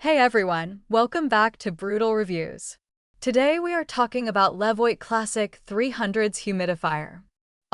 Hey everyone, welcome back to Brutal Reviews. Today we are talking about LEVOIT Classic 300's Humidifier.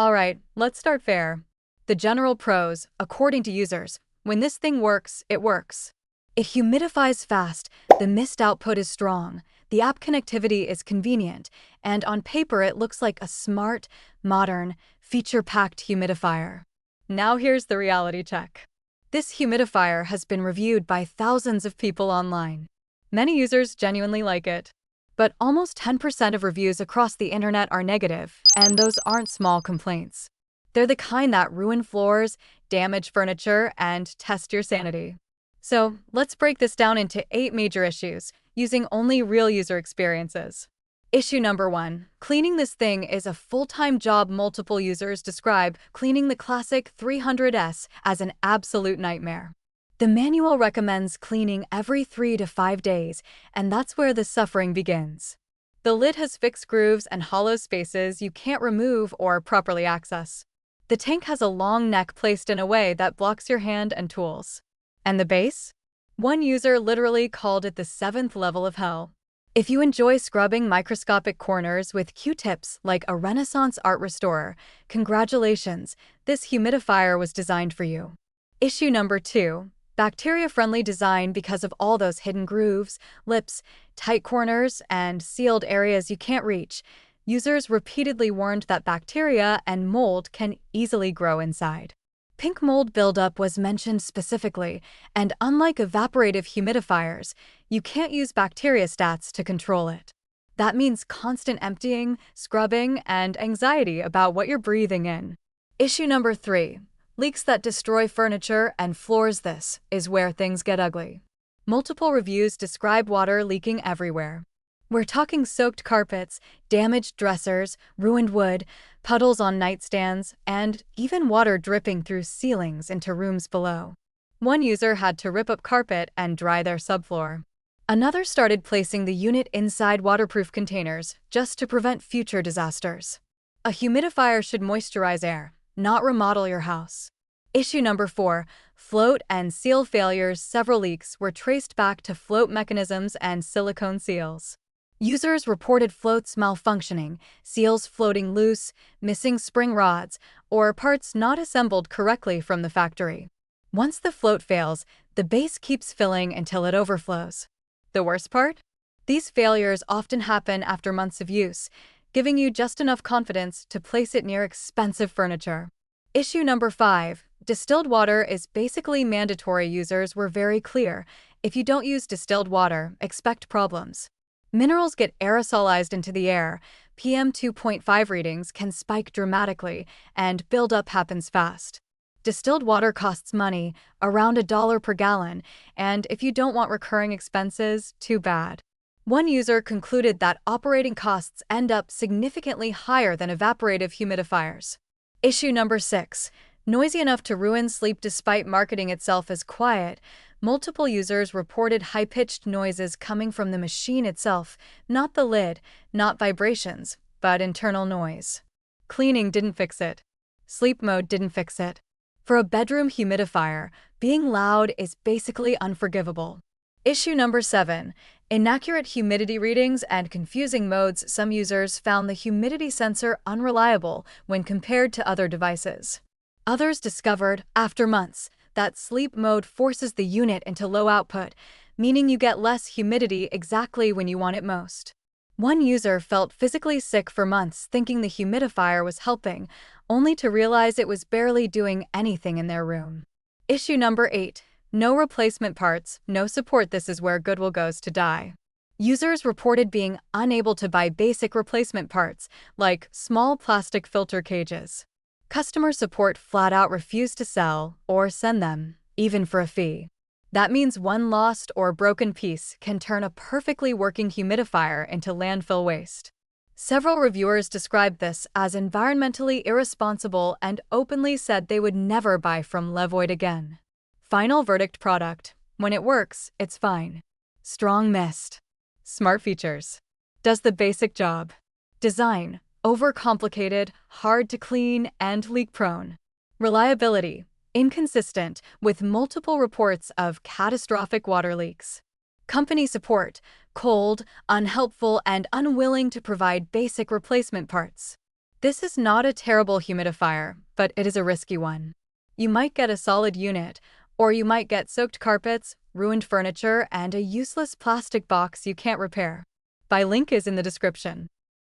Alright, let's start fair. The general pros, according to users, when this thing works, it works. It humidifies fast, the mist output is strong, the app connectivity is convenient, and on paper it looks like a smart, modern, feature-packed humidifier. Now here's the reality check. This humidifier has been reviewed by thousands of people online. Many users genuinely like it. But almost 10% of reviews across the internet are negative, and those aren't small complaints. They're the kind that ruin floors, damage furniture, and test your sanity. So, let's break this down into 8 major issues, using only real user experiences. Issue number 1. Cleaning this thing is a full-time job. Multiple users describe cleaning the classic 300S as an absolute nightmare. The manual recommends cleaning every 3 to 5 days, and that's where the suffering begins. The lid has fixed grooves and hollow spaces you can't remove or properly access. The tank has a long neck placed in a way that blocks your hand and tools. And the base? One user literally called it the 7th level of hell. If you enjoy scrubbing microscopic corners with Q-tips like a Renaissance art restorer, congratulations, this humidifier was designed for you. Issue number 2. Bacteria-friendly design. Because of all those hidden grooves, lips, tight corners, and sealed areas you can't reach, users repeatedly warned that bacteria and mold can easily grow inside. Pink mold buildup was mentioned specifically, and unlike evaporative humidifiers, you can't use bacteriostats to control it. That means constant emptying, scrubbing, and anxiety about what you're breathing in. Issue number 3. Leaks that destroy furniture and floors. This is where things get ugly. Multiple reviews describe water leaking everywhere. We're talking soaked carpets, damaged dressers, ruined wood, puddles on nightstands, and even water dripping through ceilings into rooms below. One user had to rip up carpet and dry their subfloor. Another started placing the unit inside waterproof containers just to prevent future disasters. A humidifier should moisturize air, not remodel your house. Issue number 4. Float and seal failures. Several leaks were traced back to float mechanisms and silicone seals. Users reported floats malfunctioning, seals floating loose, missing spring rods, or parts not assembled correctly from the factory. Once the float fails, the base keeps filling until it overflows. The worst part? These failures often happen after months of use, giving you just enough confidence to place it near expensive furniture. Issue number 5. Distilled water is basically mandatory. Users were very clear. If you don't use distilled water, expect problems. Minerals get aerosolized into the air, PM 2.5 readings can spike dramatically, and buildup happens fast. Distilled water costs money, around $1 per gallon, and if you don't want recurring expenses, too bad. One user concluded that operating costs end up significantly higher than evaporative humidifiers. Issue number 6. Noisy enough to ruin sleep. Despite marketing itself as quiet, multiple users reported high-pitched noises coming from the machine itself, not the lid, not vibrations, but internal noise. Cleaning didn't fix it. Sleep mode didn't fix it. For a bedroom humidifier, being loud is basically unforgivable. Issue number 7. Inaccurate humidity readings and confusing modes. Some users found the humidity sensor unreliable when compared to other devices. Others discovered, after months, that sleep mode forces the unit into low output, meaning you get less humidity exactly when you want it most. One user felt physically sick for months thinking the humidifier was helping, only to realize it was barely doing anything in their room. Issue number 8. No replacement parts, no support. This is where goodwill goes to die. Users reported being unable to buy basic replacement parts, like small plastic filter cages. Customer support flat out refused to sell or send them, even for a fee. That means one lost or broken piece can turn a perfectly working humidifier into landfill waste. Several reviewers described this as environmentally irresponsible and openly said they would never buy from LEVOIT again. Final verdict: product. When it works, it's fine. Strong mist. Smart features. Does the basic job. Design. Overcomplicated, hard to clean, and leak-prone. Reliability. Inconsistent, with multiple reports of catastrophic water leaks. Company support: cold, unhelpful, and unwilling to provide basic replacement parts. This is not a terrible humidifier, but it is a risky one. You might get a solid unit, or you might get soaked carpets, ruined furniture, and a useless plastic box you can't repair. Buy link is in the description.